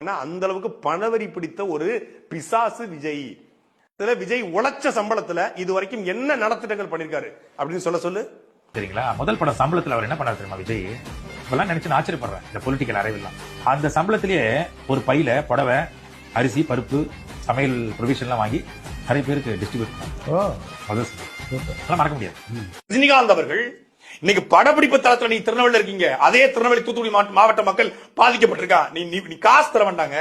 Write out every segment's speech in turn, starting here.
அந்த அளவுக்கு பணவரி பிடித்த ஒரு பிசாசு விஜய். விஜய் உழைச்ச சம்பளத்துல இது வரைக்கும் என்ன நலத்திட்டங்கள் பண்ணிருக்காரு அப்படின்னு சொல்லு. சரிங்களா, முதல் படம் சம்பளத்துல அவர் என்ன பண்ணாரு தெரியுமா விஜய்? இப்பெல்லாம் நினைச்சு நான் ஆச்சரியப்படுறேன் இந்த பொலிட்டிக்கல் அறிவெல்லாம். அந்த சம்பளத்திலேயே ஒரு பையில புடவை, அரிசி, பருப்பு, சமையல் ப்ரொவிஷன் எல்லாம் வாங்கி நிறைய பேருக்கு டிஸ்ட்ரிபியூட் மறக்க முடியாது. ரஜினிகாந்த் அவர்கள் இன்னைக்கு படப்பிடிப்பு தளத்துல நீ திருநெல்வேலியில் இருக்கீங்க, அதே திருநெல்வேலி தூத்துக்குடி மாவட்ட மக்கள் பாதிக்கப்பட்டிருக்கா. நீ காசு தர வேண்டாங்க,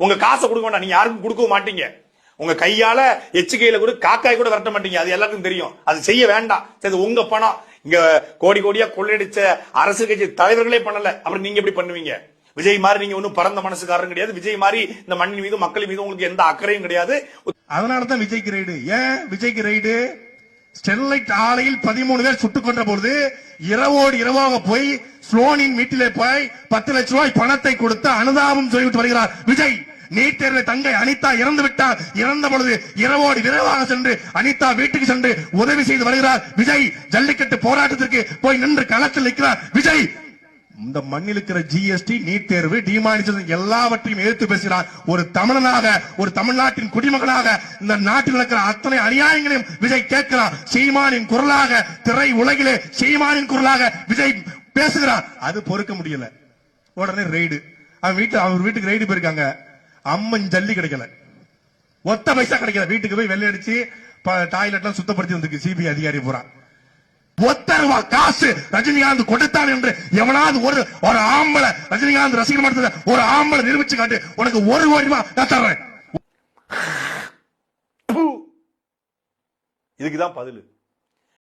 உங்க காசை கொடுக்க வேண்டாம், நீங்க யாருக்கும் கொடுக்கவும் மாட்டீங்க. உங்க கையால எச்சுக்கையில கூட காக்காய் கூட விரட்ட மாட்டீங்க, அது எல்லாருக்கும் தெரியும். அது செய்ய வேண்டாம். சரி, உங்க பணம் இங்க கோடி கோடியா கொள்ளையடிச்ச அரசு கட்சி தலைவர்களே பண்ணல, அப்புறம் நீங்க எப்படி பண்ணுவீங்க? விஜய் மாதிரி நீங்க ஒன்னும் பரந்த மனசுக்காரரும் கிடையாது. விஜய் மாதிரி இந்த மண்ணின் மீது மக்கள் மீது உங்களுக்கு எந்த அக்கறையும் கிடையாது. அதனாலதான் விஜய்க்கு ரைடு. ஏன் விஜய்க்கு ரைடு? ஸ்டெர்லைட் ஆலையில் 13 பேர் சுட்டுக் கொன்ற பொழுது இரவோடு இரவாக போய் ஸ்லோனின் வீட்டிலே போய் 10 லட்சம் ரூபாய் பணத்தை கொடுத்து அனுதாபம் சொல்லிவிட்டு வருகிறார் விஜய். நீட் தேர்வில் தங்கை அனிதா இறந்து விட்டார். இறந்த பொழுது இரவோடு விரைவாக சென்று அனிதா வீட்டுக்கு சென்று உதவி செய்து வருகிறார் விஜய். ஜல்லிக்கட்டு போராட்டத்திற்கு போய் நின்று களத்தில் நிற்கிறார் விஜய். இந்த மண்ணில் இருக்கிற ஜிஎஸ்டி, நீட் தேர்வு, டிமானிசேஷன் எல்லாவற்றையும் எதிர்த்து பேசுகிறார். ஒரு தமிழனாக, ஒரு தமிழ்நாட்டின் குடிமகனாக இந்த நாட்டில் இருக்கிற அத்தனை அநியாயங்களையும் விஜய் கேட்கிறார். சீமானின் குரலாக, திரை உலகிலே சீமானின் குரலாக விஜய் பேசுகிறார். அது பொறுக்க முடியல. உடனே ரெய்டு. அவர் வீட்டுக்கு ரெய்டு போயிருக்காங்க. அம்மன் ஜல்லி கிடைக்கல, ஒத்த பைசா கிடைக்கல. வீட்டுக்கு போய் வெள்ளை அடிச்சு டாய்லெட் எல்லாம் சுத்தப்படுத்தி வந்திருக்கு சிபிஐ அதிகாரி பூரா. ஒத்த ரூபா காசு ரஜினிகாந்த் கொடுத்தான் என்று எவனாவது ஒரு ஆம்பளை, ரஜினிகாந்த் ரசிகர் மன்றத்தை ஒரு ஆம்பளை நிரூபிச்சு காட்டு, உனக்கு 1 கோடி ரூபாய் நான் தர்றேன். இதுக்குதான் பதில்.